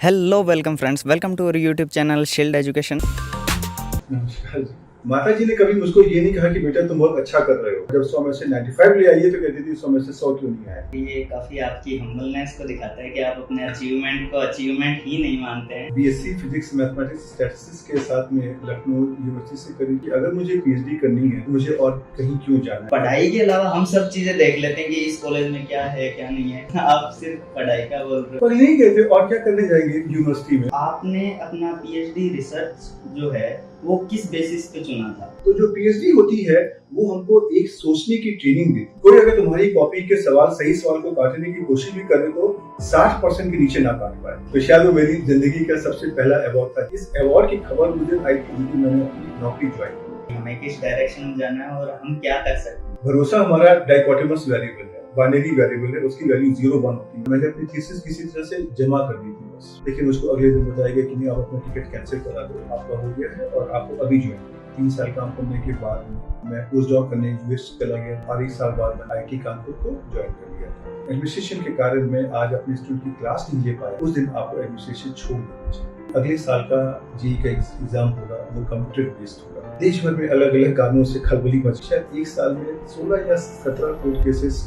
Hello welcome friends, welcome to our YouTube channel Shield Education. नमस्कार जी। माता जी ने कभी मुझको ये नहीं कहा कि बेटा तुम बहुत अच्छा कर रहे हो। जब 100 में से 95 ले आइए तो कहती थी 100 में से 100 क्यों नहीं आए। ये काफी आपकी हम्बलनेस को दिखाता है कि आप अपने अचीवमेंट को अचीवमेंट ही नहीं मानते हैं। बीएससी फिजिक्स मैथमेटिक्स स्टैटिस्टिक्स के साथ में लखनऊ यूनिवर्सिटी से करी कि अगर मुझे पीएचडी करनी है तो मुझे और कहीं क्यों जाना है। पढ़ाई के अलावा हम सब चीजें देख लेते हैं कि इस कॉलेज में क्या है क्या नहीं है। आप सिर्फ पढ़ाई का बोल रहे हो। पर नहीं कहते और क्या करने जाएंगे यूनिवर्सिटी में। आपने अपना पीएचडी रिसर्च जो है वो किस बेसिस पे चुना था? तो जो पीएचडी होती है वो हमको एक सोचने की ट्रेनिंग देती है। कोई अगर तुम्हारी कॉपी के सही सवाल को काटने की कोशिश भी करे तो 60% के नीचे ना काट पाए। तो शायद वो मेरी जिंदगी का सबसे पहला अवार्ड था। इस अवार्ड की खबर मुझे आई थी कि मैंने अपनी नौकरी ज्वाइन की। हमें किस डायरेक्शन में जाना है और हम क्या कर सकते हैं। भरोसा हमारा डाइकोटोमस वेरिएबल है, बाइनरी वेरिएबल है, उसकी वैल्यू 0 1 होती है। मैंने अपनी थीसिस किसी तरह से जमा कर दी थी बस, लेकिन उसको अगले दिन बताया गया कि नहीं, आप अपना टिकट कैंसिल करा दो, आपका हो गया है और आपको अभी ज्वाइन। 3 साल काम करने के बाद मैं पोस्ट डॉक करने यूएस चला गया और 1 साल बाद मैं आईटी कानपुर को ज्वाइन कर लिया था। एडमिनिस्ट्रेशन के कारण मैं आज अपने स्टूडेंट की क्लास नहीं ले पाया। उस दिन आपको एडमिनिस्ट्रेशन छोड़ देना चाहिए। अगले साल का जी का एग्जाम होगा वो कंप्यूटर बेस्ड होगा। देश भर में अलग अलग कारणों से खलबली मची। शायद 1 साल में 16 या 17 कोर्ट केसेस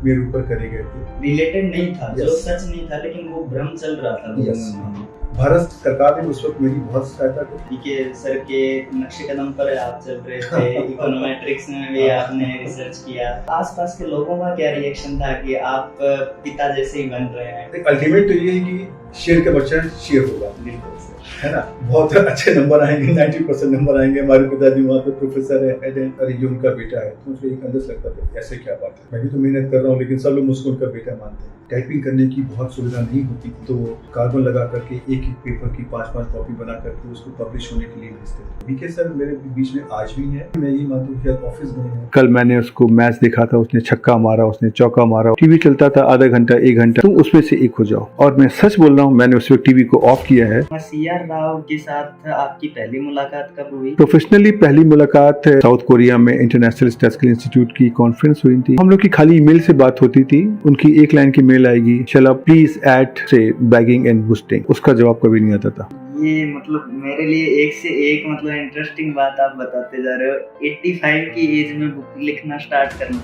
मेरे ऊपर करे गए थे। रिलेटेड नहीं था, जो सच नहीं था, लेकिन वो भ्रम चल रहा था। भारत सरकार ने उस वक्त मेरी बहुत सहायता की। के सर के नक्शे कदम पर आप चल रहे थे। इकोनोमेट्रिक्स में भी आपने रिसर्च किया। आसपास के लोगों का क्या रिएक्शन था कि आप पिता जैसे ही बन रहे हैं? अल्टीमेट तो ये है कि शेर का बच्चा शेर होगा, बिल्कुल है ना। बहुत अच्छे नंबर आएंगे, 90% नंबर आएंगे। हमारे पिताजी वहाँ पे प्रोफेसर है, हेड है, और ये उनका बेटा है। तो मुझे एक अंदर से लगता था ऐसे क्या बात है। मैं भी तो मेहनत कर रहा हूँ, लेकिन सब लोग मुझको उनका बेटा मानते हैं। टाइपिंग करने की बहुत सुविधा नहीं होती, तो कार्बन लगा करके एक पेपर की 5-5 कॉपी बना करके उसको पब्लिश होने के लिए भेजते थे। बीके सर मेरे बीच में आज भी है। मैं ये मानता हूँ कि ऑफिस गए हैं। कल मैंने उसको मैच देखा था, उसने छक्का मारा, उसने चौका मारा। टीवी चलता था आधा घंटा 1 घंटा, तुम उसमें से एक हो जाओ। और मैं सच बोल रहा हूँ, मैंने उस वक्त टीवी को ऑफ किया है। सीआर राव के साथ आपकी पहली मुलाकात कब हुई? प्रोफेशनली पहली मुलाकात साउथ कोरिया में इंटरनेशनल स्टैटिस्टिकल इंस्टीट्यूट की कॉन्फ्रेंस हुई थी। हम लोग की खाली ईमेल से बात होती थी। उनकी एक लाइन की मेल आएगी, शैल प्लीज ऐड से बैगिंग एंड बूस्टिंग। उसका जवाब कभी नहीं आता था। ये मतलब मेरे लिए एक से एक मतलब इंटरेस्टिंग बात आप बताते जा रहे हो। 85 की एज में बुक लिखना स्टार्ट करना।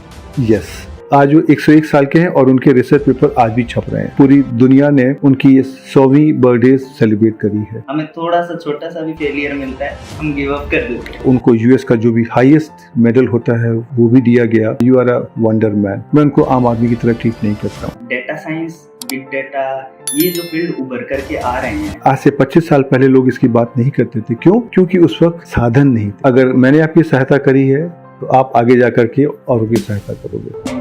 यस, आज वो 101 साल के हैं और उनके रिसर्च पेपर आज भी छप रहे हैं। पूरी दुनिया ने उनकी 100वीं बर्थडे सेलिब्रेट करी है। हमें थोड़ा सा छोटा सा भी फेलियर मिलता है, हम गिव अप कर देते हैं। उनको यूएस का जो भी हाईएस्ट मेडल होता है वो भी दिया गया। You are a wonder man. मैं उनको आम आदमी की तरह ट्रीट नहीं करता हूँ। डेटा साइंस, बिग डेटा, ये जो फील्ड उभर करके आ रहे हैं, आज से 25 साल पहले लोग इसकी बात नहीं करते थे। क्यों? क्योंकि उस वक्त साधन नहीं। अगर मैंने आपकी सहायता करी है तो आप आगे जा करके औरों की सहायता करोगे।